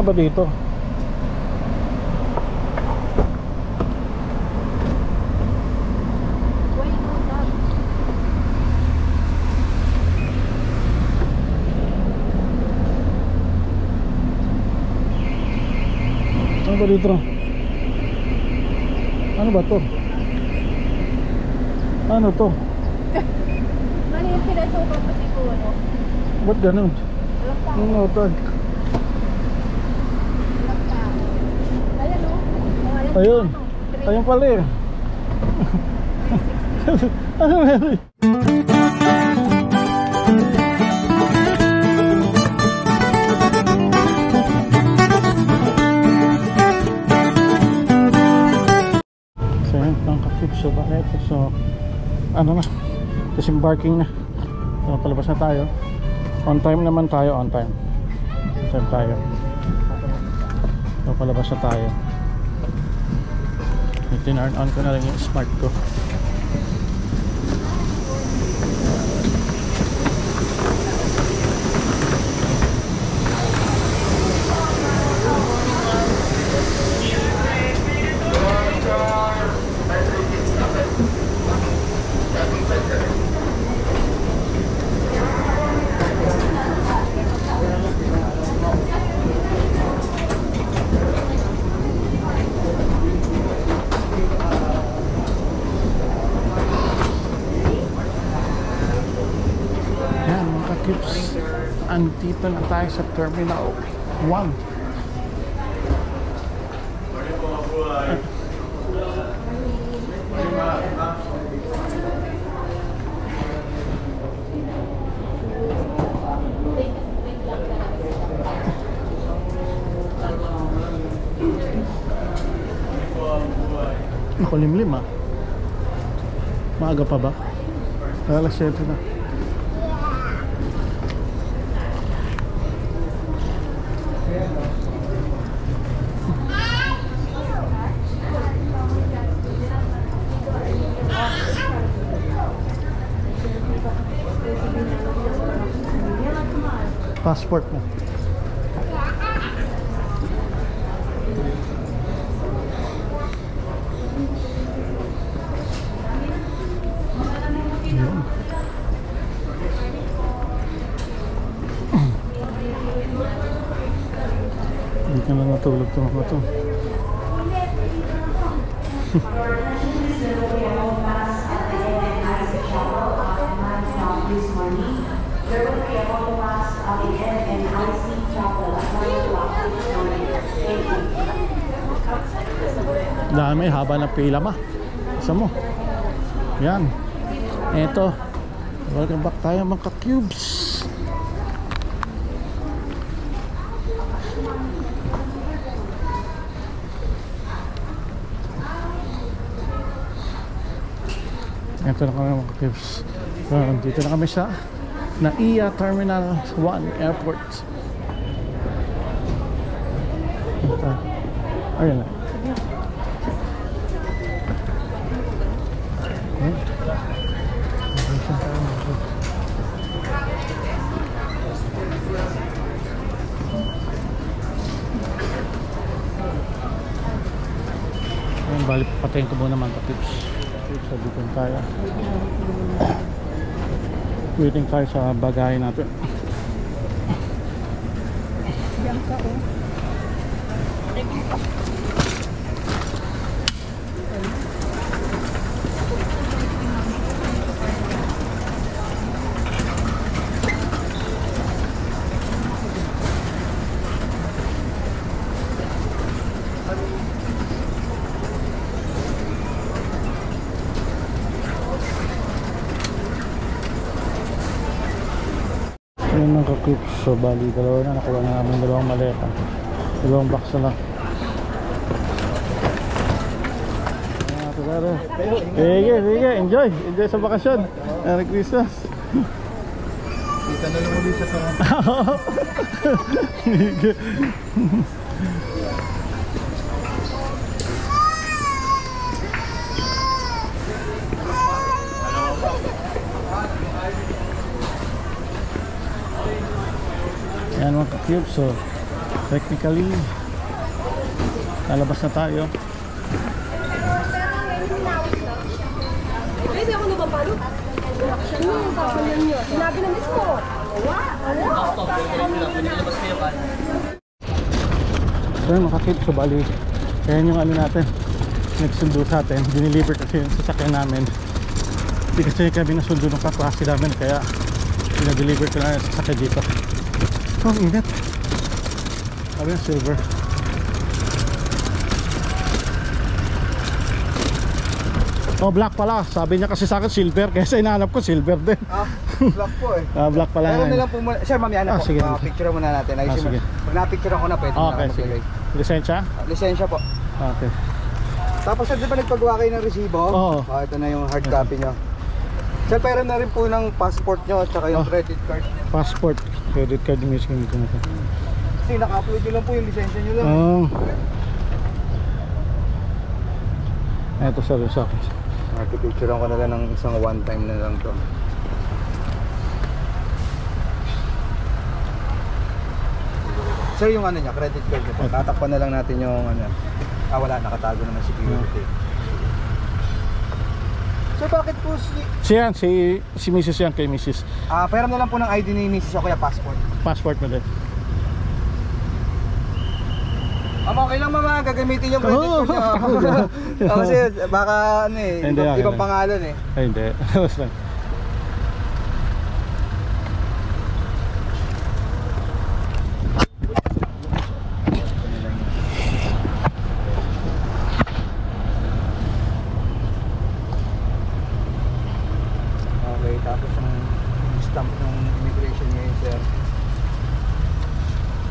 Ano ba dito? Ano ba dito? Ano ba to? Ano to? Ano yung pinasukan pa siguro? Ba't ganun? Ano to? Ayan o. Ayun. Ayun pala eh. Ano meron? So yun, pangkakip. So bakit? So ano na, disembarking na. So palabas na tayo. On time naman tayo, on time. On time tayo. So palabas na tayo. Tinurn on ko na lang yung smart ko. Kips, andito na tayo sa Terminal 1. Makulimlim ah. Maaga pa ba? Alas 7 na. Passport mo. Hindi ka na natulog ito mga ito. Dami, haba ng pila ma. Isa mo. Yan. Eto. Welcome back tayo mga ka-cubes. Ito na kami mga ka-cubes. Dito na kami sa NAIA Terminal 1 Airport. Ayun na. Balik patayin ko muna mga ka-cubes. So dito tayo. Waiting tayo sa bagay natin. Diyan ka o. Yun ang ka-cubes. So bali dalawa na. Nakuha na namin dalawang maleta. Dalawang box na lang. Sige, sige. Enjoy. Enjoy sa bakasyon. Merry Christmas. Kita na lang ulit sa sarap. Yan mga ka-cubes. So Technically, lalabas na tayo. Pwede ako napapalo? Sinabi na mismo. So yun mga kids, so bali kaya yung ano natin nagsundo sa atin, diniliver kasi yung sasakyan namin. Hindi kasi kami nasundo ng kaklase namin, kaya dinadeliver ko na yung sasakyan dito. Oh, init. Sabi yung silver. Oh, black pala. Sabi niya kasi sa akin silver, kaya hinahanap ko silver din. Black po eh. Black pala. Pero na lang po muna. Sir, mamaya na po. Sige. Picture muna natin. Sige. Pag na-picture ako na, pwede na Okay, ako sige. magbigay. Lisensya? Lisensya po. Okay. Tapos sir, di ba nagpagawa kayo ng resibo? Oo. Ito na yung hard copy nyo. Sir, pero na rin po ng passport nyo at saka yung credit card. Passport, credit card, yung miskin dito na ito. Kasi naka-upload nyo lang po yung lisensya nyo lang. Oh. Ito sir, yung sa akin. Picturean ko na lang ng isang one time na lang to. Sir, yung ano niya, credit card niya po. Tatakpan na lang natin yung ano. Wala, nakatago naman security. Sir, bakit po Si Mrs. yan, kay Mrs. Pera na lang po ng ID ni Mrs. o kaya passport. Passport mo din. Okay lang mama, gagamitin yung credit card niyo. Kasi baka ano eh, Hindi, ibang okay. pangalan eh. Ay, hindi. Basta. Okay, tapos yung stamp ng immigration ngayon sir.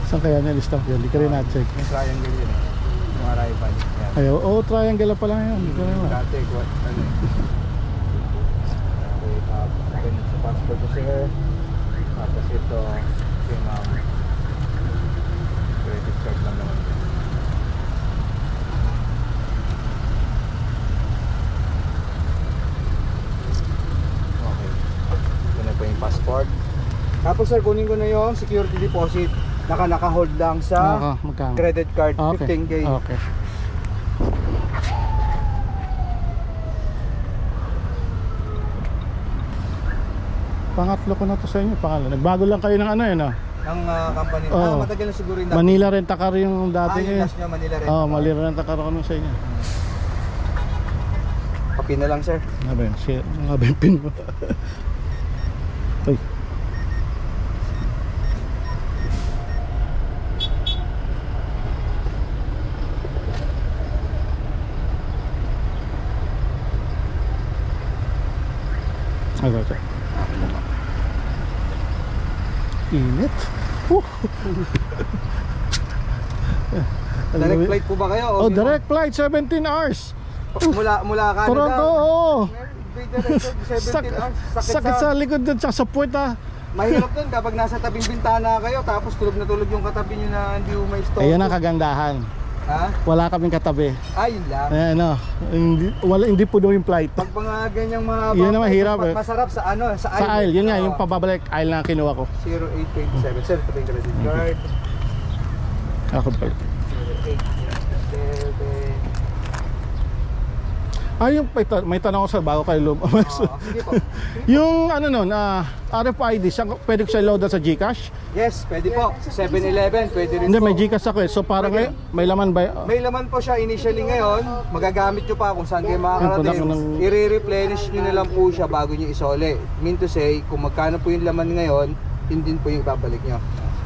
Saan kaya niya list up yun? Hindi ka rin na-check. Yung triangle yun eh. Yung arrival. Yan. Ayaw, triangle pala yun. Hindi ka rin na. Dati, ano eh. Okay, tapos ganun sa passport ko sir. Tapos ito, yung credit card lang naman. Okay. Ito na po yung passport. Tapos sir, kunin ko na yung security deposit. Naka-hold lang sa Magkano? credit card, Okay. 15K. Okay. Pangatlo ko na to sa inyo, pangalan. Nagbago lang kayo ng ano yun, ah. Ng company. Oo. Matagal na siguro yung Manila Rent-A-Car yung dati yung niya. last nyo, Manila Rent. Manila Rent-A-Car ako nun sa inyo. Copy na lang sir. Ano ba yun? Ano ba yung pin mo? Uy. Okay. Init. Direct flight po ba kayo? O Direct flight, 17 hours. Mula Canada. Toronto, oo. Direct 17 hours. Sakit sa likod dun, sa puwet, ah. Mahirap dun kapag nasa tabing bintana kayo tapos tulog na tulog yung katabi nyo na hindi mo may stop. Ayan ang kagandahan. Ha? Wala kaming katabi. Yun lang. Hindi po daw yung flight. Pag mga ganyang mga Yun naman hirap eh. masarap sa ano, sa Sa aisle, yun nga, Oo. yung pababalik aisle na kinuha ko. 0827. Sir, ito yung credit card. Ako pala. 0827. May tanong ako sa bago kayo lumabas. Sige po. Yung ano nun, RFID, pwede ko siya load sa Gcash? Yes, pwede po. 7-Eleven, pwede rin Hindi, po. may Gcash ako eh. So parang Pwede. may laman ba? May laman po siya initially ngayon. Magagamit nyo pa kung saan kayo makakarating. I-replenish nyo na lang po siya bago nyo isole. Mean to say, kung magkano po yung laman ngayon, yun din po yung babalik nyo.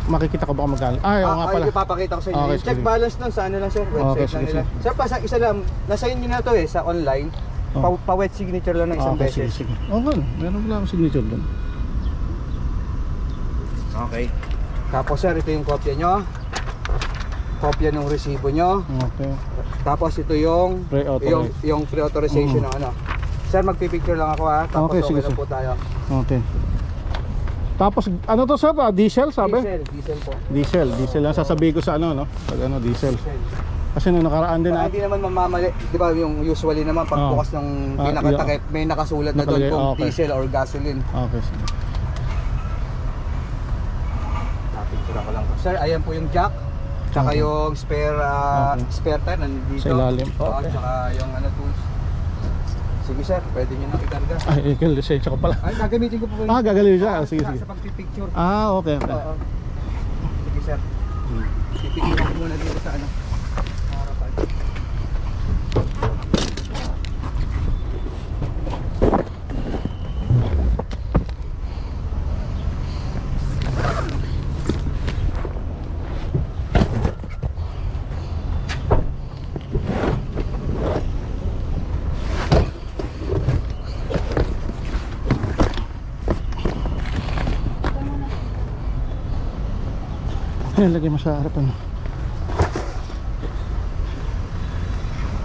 Makikita ko ba magkano? Oo nga pala. Ipapakita ko sa inyo. Okay, Check sige. balance nun sa ano lang sir, website Okay, lang sige, nila. Sir, pa isa lang, nasa inyo na to eh, sa online. Oh. Pa-wet signature lang ng isang Okay, beses. sige. Okay, meron pala akong signature doon. Okay. Tapos sir, ito yung kopya nyo. Kopya ng resibo nyo. Okay. Tapos ito yung Pre-authorize. yung pre-authorization ng ano. Sir, magpipicture lang ako ha. Tapos Okay, okay, sige, lang sir. po tayo. Okay. Tapos ano to sir? Diesel sabi? Diesel po. Diesel lang sasabihin ko sa ano, no? Pag ano, diesel. Kasi nung nakaraan din Hindi naman mamamali, di ba yung usually naman pagbukas ng pinakatakip, may nakasulat na doon Nakalagay, kung okay. diesel or gasoline. Okay, sige. Picture ko lang po. Sir, ayan po yung jack. Tsaka yung spare Okay. spare tire nandito. Sa ilalim. Okay. Tsaka yung ano tools. Sige sir, pwede nyo nang ikarga. Ay, ikaw, lisensya ko pala. Ay, gagamitin ko po kayo. Gagaliw siya. Sige, sige. Sa pagpipicture. Okay, okay. Oo. Sige sir. Pipicture ko muna dito sa ano. Harapan. Ayan, lagay mo sa harapan.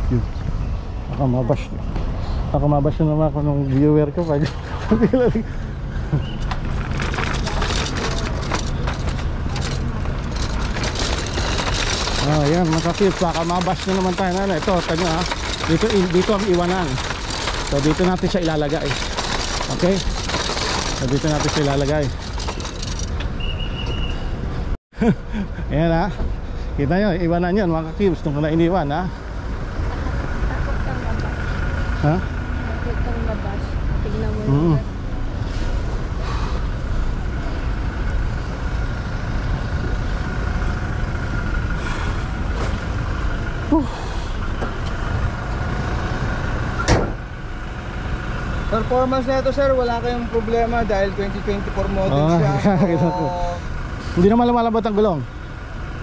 Yun. Baka mabash na naman ako ng viewer ko. Ayan, mga tips. Baka mabash na naman tayo. Ito, tayo ha. Dito ang iwanan. So, dito natin siya ilalagay. Okay? So, dito natin siya ilalagay. Ayan ha. Kita nyo, iwanan yun mga ka-cubes nung na iniwan ha. Ha? Takot kang mabash. Tignan mo Mm. yun. Performance na ito sir, wala kayong problema dahil 2024 model siya. So, Hindi naman lumalabot ang gulong.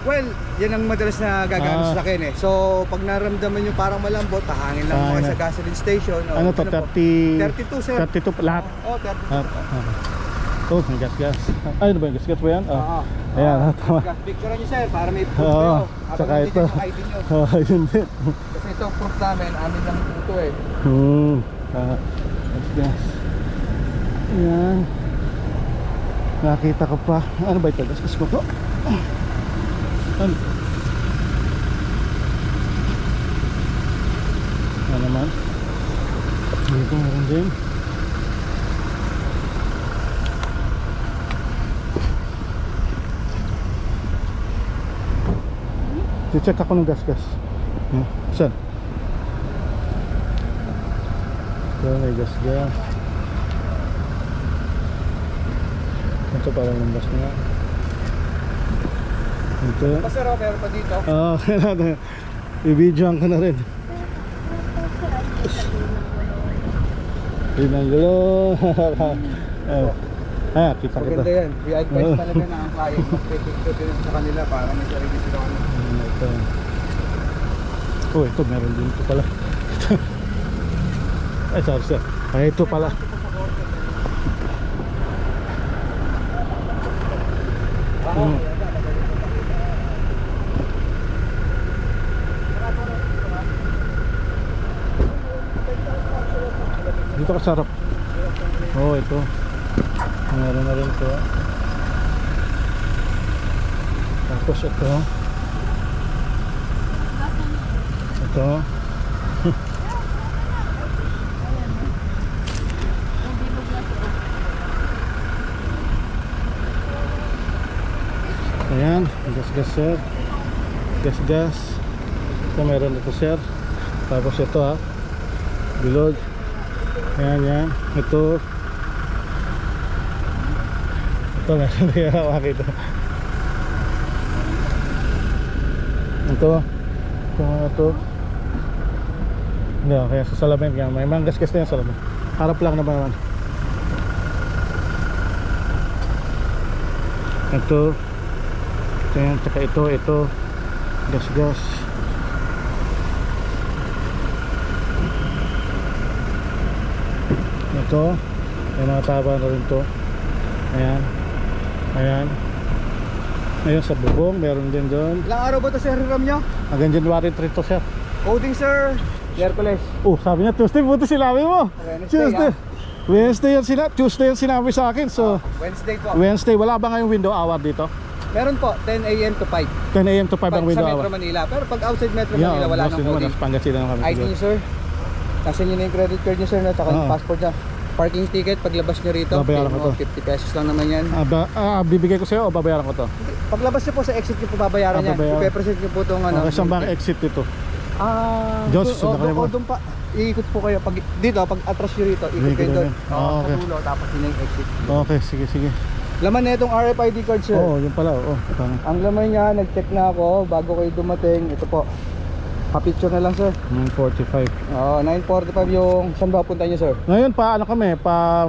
well, yan ang madalas na gagamit sa akin eh. So, pag naramdaman nyo parang malambot, tahangin lang mo kayo sa gasoline station. O, Ano to? po? 32 sir. 32 lahat. Oh, 32. Oh, may gas. Ay, ano ba yung gas ba yan? Oo. Ayan, tama. Picture nyo sir, para may proof Oo. kayo. Tsaka Habang ito. nandito yung ID nyo. Yun din. Kasi ito proof namin, amin lang ito eh. Gas. Ayan. Nakita ko pa. Ano ba ito? Gas ko to. Ano? Ano naman? Dito meron din. I-check ako ng gas. Saan? Ito may gas. Ito parang lambas na. Ito. Sir, meron pa dito. I-videoan ko na rin. Yun ang gulo. Kita. Maganda yan. I-advise talaga na ang client mag-picture din sa kanila para may sarili sila ano. Ito. Ito meron din ito pala. Ay, sorry sir. Ito pala. Dito ka sarap. Ito. Meron na rin ito. Tapos ito. Ayan, gas sir. Gas. Ito meron ito sir. Tapos ito ha. Bilog. Yan. Ito meron din hawak ito. Ito mga to. Hindi, kaya sa salamin kaya may mga gas na yung salamin. Harap lang naman. Ito. Ayan, tsaka ito. Gas. Ito. May mga taba na rin to. Ayan. Ayun sa bubong, meron din doon. Ilang araw ba ito sir, hiram nyo? Hanggang January 3 to sir. Coding sir, Miyerkules. Sabi niya Tuesday, buti sinabi mo. Tuesday yung sinabi sa akin. So Wednesday po. Wednesday, wala ba ngayong window hour dito? Meron po, 10 a.m. to 5. 10 a.m. to 5 ang window Sa hour. Metro Manila. Pero pag outside Metro Manila, wala nang coding. Pangasinan kami. ID nyo sir. Kasi nyo na yung credit card nyo sir, at saka yung passport nyo. Parking ticket, paglabas nyo rito, Babayaran ko to. 50 pesos lang naman yan. Bibigay ko sa'yo o babayaran ko to? Paglabas nyo po sa exit nyo po babayaran yan. Babayaran. Ipe-present nyo po itong ano. Okay, saan ba ang exit dito? Diyos, sundan kayo mo. doon pa. Iikot po kayo. Dito, pag atras nyo rito, ikot kayo doon. Okay. Sa dulo, tapos yun yung exit. Okay, sige. Laman na itong RFID card, sir. Oo, yun pala. Tama. Ang laman niya, nag-check na ako bago kayo dumating. Ito po. Pa-picture na lang, sir. 9:45. 9:45 yung saan ba punta niyo, sir? Ngayon pa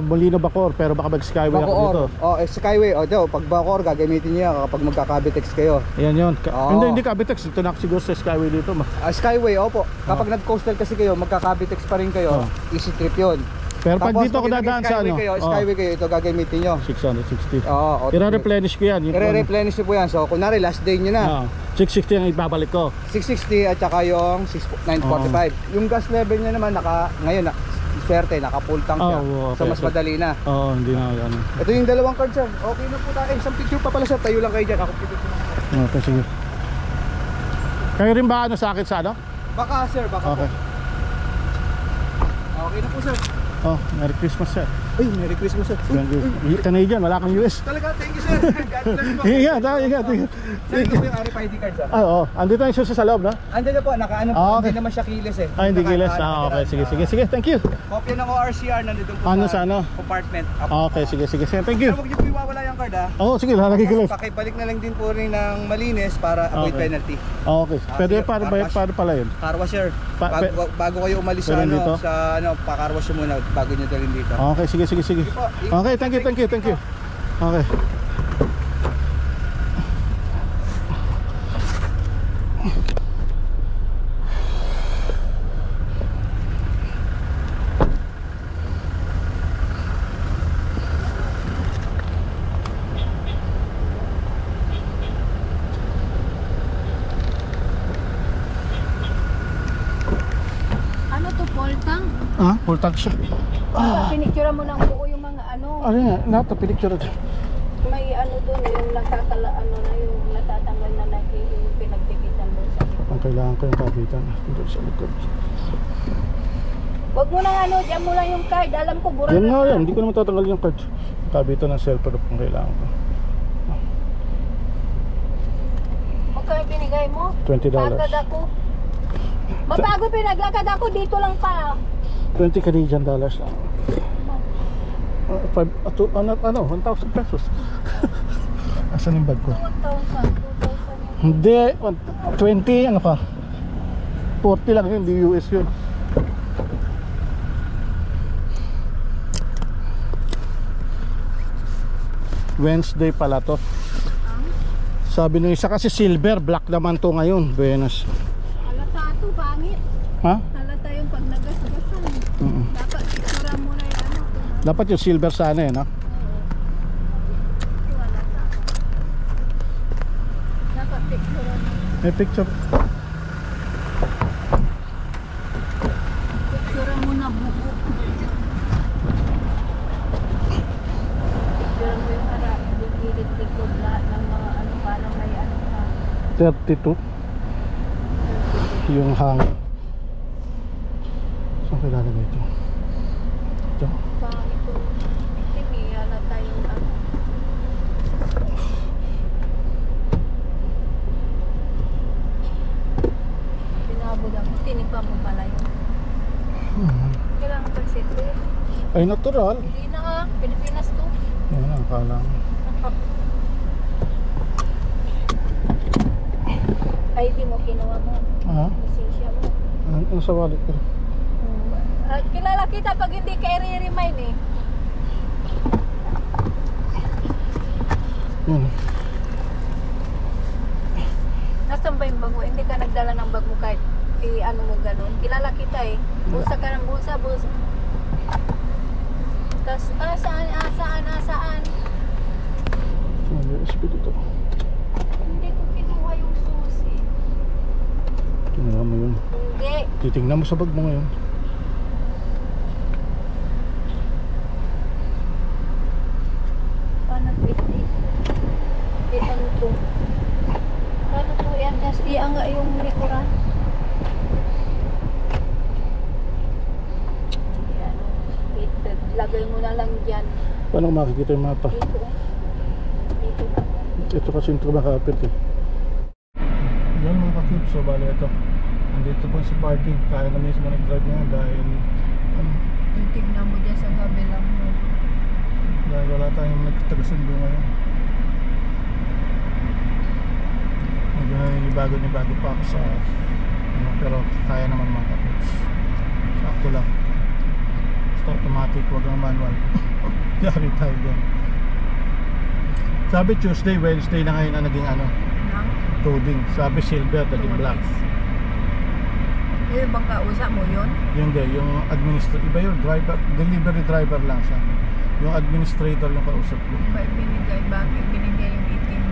Molino Bacoor, pero baka mag-skyway ako dito. Skyway. Pag Bacoor, gagamitin niyo yan kapag magka-Cavitex kayo. Ayan yun. Oo. Hindi Cavitex. Ito na siguro sa skyway dito. Skyway, opo. Kapag nag-coastal kasi kayo, magka-Cavitex pa rin kayo. Easy trip yun. Pero pag Tapos, dito ako dadaan sa ano? Skyway kayo, ito gagamitin nyo. 660. Oo. I-replenish ko yan. I-replenish nyo po yan. So, kunwari last day nyo na. 660 ang ibabalik ko. 660 at saka yung 945. Yung gas level nyo naman, ngayon, swerte, naka-full tank siya. So, mas madali na. Oo, hindi na ano. Ito yung dalawang card, sir. Okay na po tayo. Isang picture pa pala, sir. Tayo lang kayo dyan. Ako picture na. Okay, sige. Kayo rin ba sa akin sa ano? Baka, sir. Baka Okay. po. Okay na po, sir. Merry Christmas, sir. Ay, Merry Christmas, sir. Canadian, wala kang US. Talaga, thank you, sir. God bless po. Ingat. Sir, ito po yung RFID card, sir. Oo, andito yung susi sa loob, no? Andyan na po, nakaano po, Okay. hindi naman siya kilis eh. Hindi gilas. Okay, sige. Thank you. Kopya ng ORCR nandito po Ano sa ano? compartment. Okay, sige. Thank you. Huwag niyo po iwawala yung card, ha? Oo, sige, lalagay ko lang. Pakibalik na lang din po rin ng malinis para avoid Okay. penalty. Okay. Pwede sige, paano pala yun? Car wash, sir. Bago kayo umalis sa Pwede dito? pa-car wash muna bago niyo dalhin dito. Okay, sige. Okay, thank you. Okay. Ano to, Poltang? Full tank siya. Pinicture mo ng buo yung mga ano. Ano yan? Nato, pinicture. May ano doon, yung yung natatanggal na yung pinagtikitan doon sa likod. Ang kailangan ko yung kapitan. Dito sa likod. Huwag mo na dyan mo lang yung card. Alam ko, bura Yan na nga ka. yan, hindi ko naman tatanggal yung card. Kabitan ng cellphone kung kailangan ko. Magkano binigay mo? $20. Pagod ako. Mapagod pinaglakad ako, dito lang pa. 20 Canadian dollars lang. 1,000 pesos. Asan yung bag ko? 2,000. Hindi, 20, ano ka? 40 lang yun, di US yun. Wednesday pala to. Sabi nung isa kasi silver, black naman to ngayon. Buenos. Halata ito, pangit. Ha? Halata yung pag nagasgasan. Dapat picture mo na yan. Dapat yung silver sana eh, no? Halata. Dapat picture mo. May picture. Picture mo na buko. Picture mo yung harap. Yung gilid-likod lahat ng mga ano, parang may ano ka. 32. Yung hang. Saan kailangan ito? Ito. Pangit ko. Hindi, halata yung ano. Pinabod ako. Tinipa mo pala yun. Kailangan pag sito. Ay, natural. Hindi na nga. Pilipinas to. Yan ang kala ko. ID mo, kinuha mo. Ha? Lisensya mo. Ano sa wallet ko? Kilala kita pag hindi ka i-remind eh. Yan. Nasaan ba yung bag mo? Hindi ka nagdala ng bag mo kahit ano mo ganun. Kilala kita eh. Bulsa ka ng bulsa. Tapos, saan? May USB dito. Hindi ko kinuha yung susi. Kinuha mo yun. Hindi. Titingnan mo sa bag mo ngayon. Paano pwede? Ano to? Paano to yan? Tapos ianga yung likuran. Yan. lagay mo na lang dyan. Paano makikita yung mapa? Dito. Dito na. Ito kasi yung tumakapit eh. Yan mga kakip, so bali ito. Nandito po sa parking. Kaya na mismo nag-drive niya dahil Tignan mo dyan sa gabi lang mo. dahil wala tayong nagtagasundo ngayon. Medyo naninibago pa ako sa pero kaya naman mga kakips. Sakto lang. Basta automatic, wag lang manual. Yari tayo dyan. Sabi Tuesday, Wednesday na ngayon na naging coding. Sabi silver, naging black. Yung bang kausap mo yun? Yung administrator, iba yun, driver, delivery driver lang siya. Yung administrator yung kausap ko. Bakit binigay yung itim?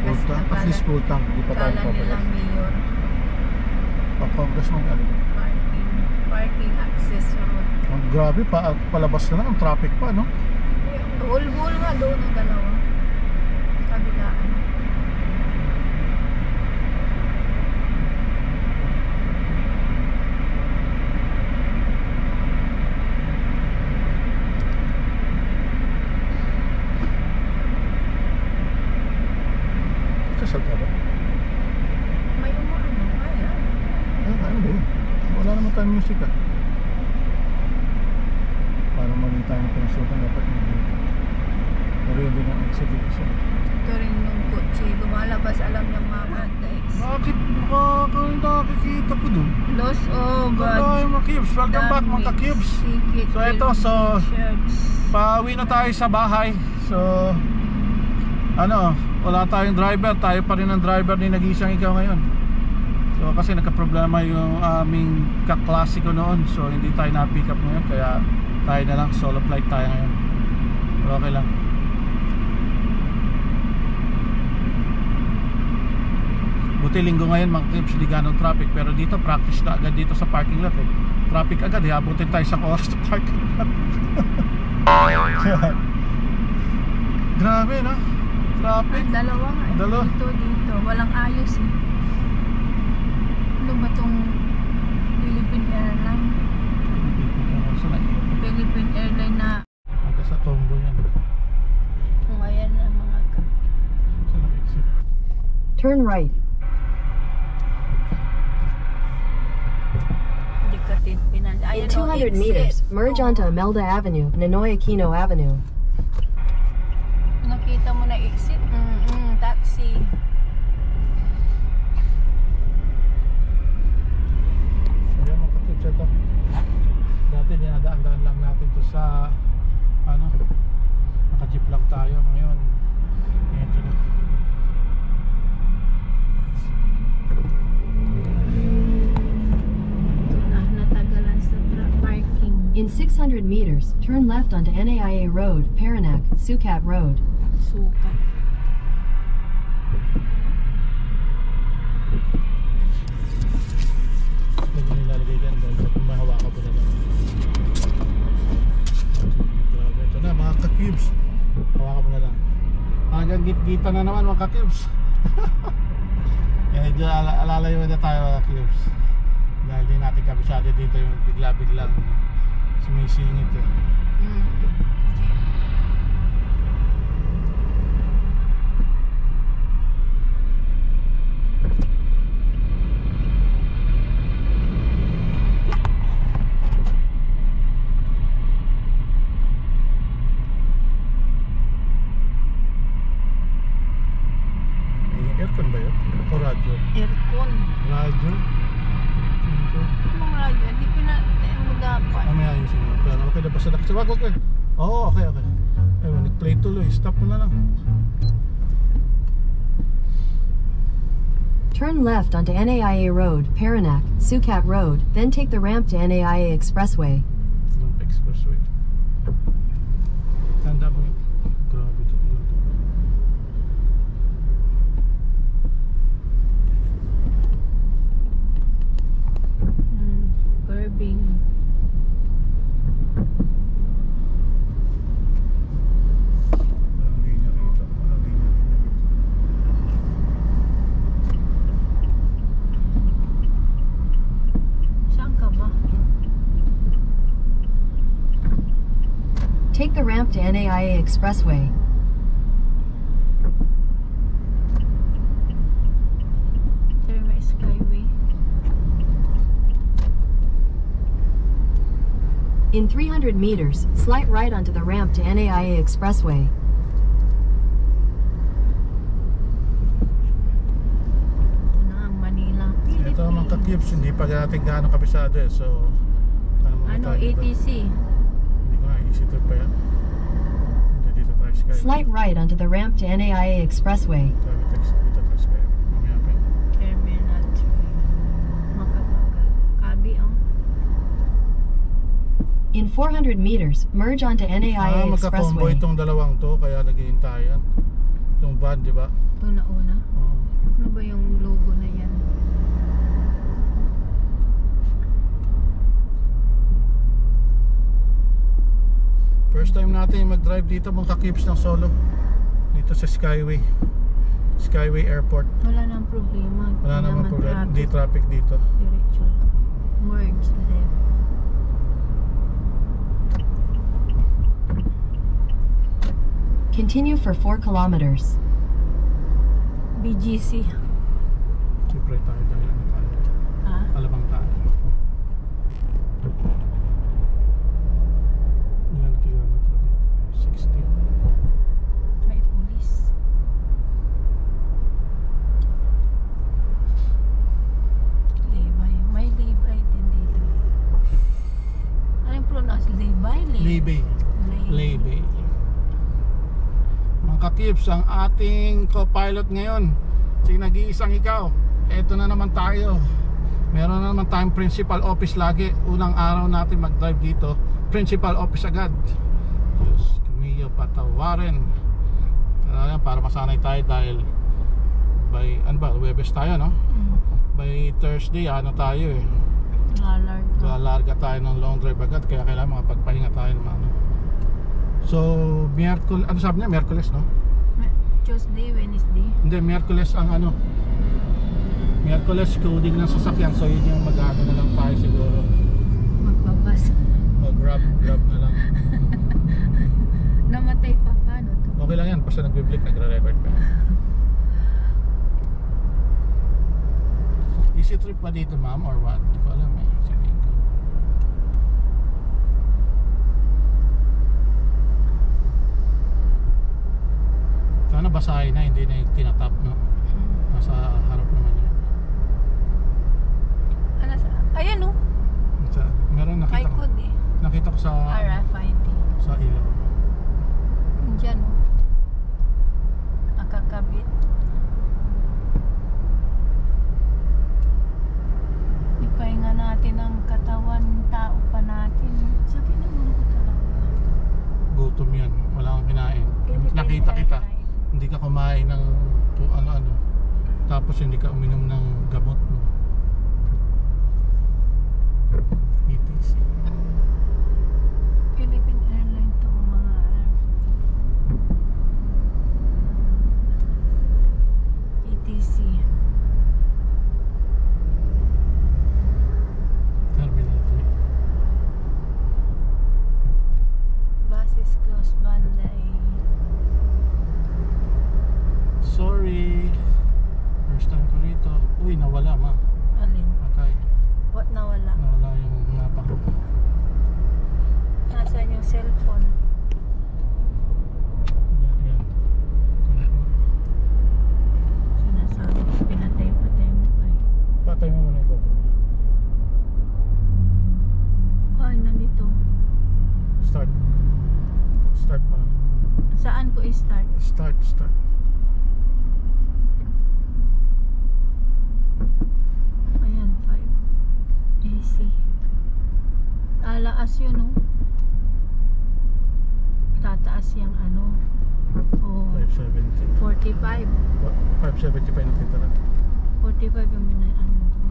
Full tank, at least full tank. Di pa tayo Kala nilang mayor. Pag-congressman galing. Parking access road. Ang grabe pa, palabas na lang, ang traffic pa, no? Buol-buol nga doon ang dalawa. Kabilaan. Kasal ka ba? May umaano. Ayan. Ano ba yun? Wala naman tayong music ah. Para mali tayong pinasukan dapat nariyan din ang exhibition. Ito rin yung kotse. Lumalabas alam niyang mamantex. Bakit nakikita ko dun? Loss of Hello mga cubes, welcome back mga ka-cubes. So ito, pauwi na tayo sa bahay. So wala tayong driver, tayo pa rin ang driver ni Nag-iisang Ikaw ngayon. So kasi nagka-problema yung aming kaklasiko noon. So hindi tayo na-pick up ngayon, kaya tayo na lang, solo flight tayo ngayon. Pero okay lang. Buti linggo ngayon mga trips, hindi ganong traffic. Pero dito practice na agad dito sa parking lot eh. Traffic agad, habutin tayo isang oras sa parking lot. Grabe no? Traffic. Dalawa nga. Dalawa. Dito. Walang ayos eh. Ano ba tong Philippine Airline? Philippine Airline na Hanggang sa combo yan. ayan na mga Saan ang exit? Turn right. hindi ka tinpinan. In 200 meters, merge onto Imelda Avenue, Ninoy Aquino Avenue. Nakita mo na exit? Taxi. Ayan mga ka-tips, ito. Dati dinadaan-daan lang natin to sa naka-jeep lang tayo. Ngayon ito na. Natagalan sa parking. In 600 meters, turn left onto NAIA Road, Paranaque, Sucat Road. Sukat. Huwag mo nilalagay dyan dahil kung mahawakan mo na lang. Grabe, ito na mga ka-cubes. Hawakan mo na lang. Hanggang git-gita na naman mga ka-cubes. Medyo alalayo na tayo mga ka-cubes. Dahil di natin kabisado dito yung bigla-biglang sumisingit eh. Aircon ba yun? O radyo? Aircon. Radyo? Anong radyo? Di ko na mo dapat. Mamaya ayusin mo. Pero okay na basta nakasya. Wag, okay. Oo, okay. Ewan, nag-play tuloy. Stop mo na lang. Turn left onto NAIA Road, Paranaque, Sucat Road, then take the ramp to NAIA Expressway. Expressway. Tanda mo yun. Grabe ito. Curbing. Walang linya rito. Saan ka ba? Take the ramp to NAIA Expressway. Terma Skyway. In 300 meters, slight right onto the ramp to NAIA Expressway. Ito na ang Manila, Philippines. Ito mga ka-cubes, hindi pa natin gaano kabisado eh. So, Ano, ATC? Hindi ko nga, easy trip pa yan. Dito tayo Skyway. Slight right onto the ramp to NAIA Expressway. Dito tayo Skyway. Mamaya pa yun. Terminal 3. Makapagal. Kabi ang. In 400 meters, merge onto NAIA Magka-combo Expressway. itong dalawang to, kaya nag-iintayan. Itong van, di ba? Ito na una. Oo. Ano ba yung logo na yan? First time natin mag-drive dito mga ka-cubes ng solo. Dito sa Skyway. Skyway Airport. Wala nang problema. Wala naman problema. Hindi traffic dito. Diretso lang. Merge left. Continue for 4 kilometers. BGC. Siyempre tayo dahil ano tayo. Ha? Alabang tayo. Ilan kilometer dito? 60. May pulis. Levi. May Levi din dito. Anong pronounce? Levi? Lebe. Lebe. Mga ka-cubes, ang ating co-pilot ngayon, si nag-iisang ikaw. Eto na naman tayo. Meron na naman tayong principal office lagi. Unang araw natin mag-drive dito, principal office agad. Diyos, kumiyo patawarin. Para masanay tayo dahil by, ano ba, Webes tayo, no? By Thursday, ano tayo eh. Lalarga tayo ng long drive agad, kaya kailangan makapagpahinga tayo ng ano. So, Miyerkules, ano sabi niya? Miyerkules, no? Tuesday, Wednesday. Hindi, Miyerkules ang ano. Miyerkules, coding ng sasakyan. So, yun yung mag-ano na lang tayo siguro. Magbabas. O, grab na lang. Namatay pa paano to? Okay lang yan, basta nag-public, nagre-record pa. Easy trip ba dito, ma'am, or what? Hindi ko alam eh. Sige ko. Sana basahin na, hindi na yung tinatap, no? Nasa harap naman yun. Ano sa? Ayan o. Meron May nakita ko. code eh. Nakita ko sa RFID. sa ilaw. Diyan o. Nakakabit. Ipahinga natin ang katawan, tao pa natin. Sabi na muna ko talaga. Gutom yan, wala kang kinain. Philippine Nakita kita, Airlines. hindi ka kumain ng kung ano-ano. Tapos hindi ka uminom ng gamot mo. ETC. Philippine Airlines to mga ETC. Terminal 3. Buses close Banday. Sorry. First time ko rito. Uy, nawala ma. Alin? Patay. What nawala? Nawala yung mapa ko. Nasaan yung cellphone? Yan. Connect mo. Sinasabi ko, pinatay-patay mo pa eh. Patay mo muna yung GoPro. Ay, nandito. Start. Start mo na. Saan ko i-start? Start. Ayan, 5 AC. Alaas yun, oh. Tataas yung ano. Oh, 570. 45. 570 pa yung nakita lang. 45 yung ano ko.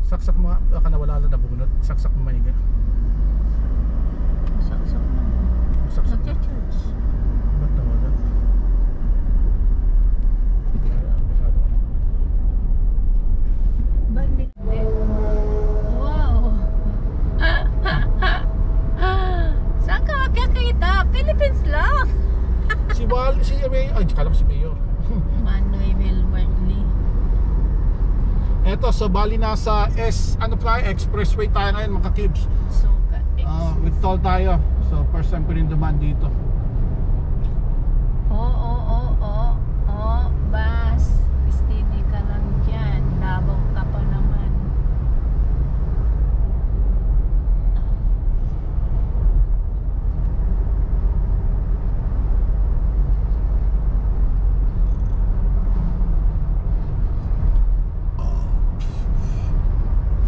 Saksak mo nga. Baka nawala lang na bumunot. Saksak mo maiga. Saksak na. Saksak mo. Nagcha-charge. Ba't nawala? Masyado ka na. Balik din. Wow! Saan ka makakita? Bali, si Mayor. Ay, kala ko si Mayor. Manuel Marley. Eto, so bali nasa Expressway tayo ngayon mga kibs. Sukat. With toll tayo. So first time ko rin dumaan dito. Bas. Steady ka lang dyan. Labaw ka pa naman.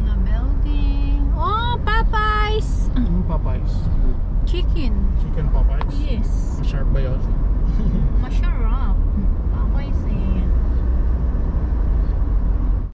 Na building. Oh, Popeyes. Popeyes. Chicken. Chicken Popeyes.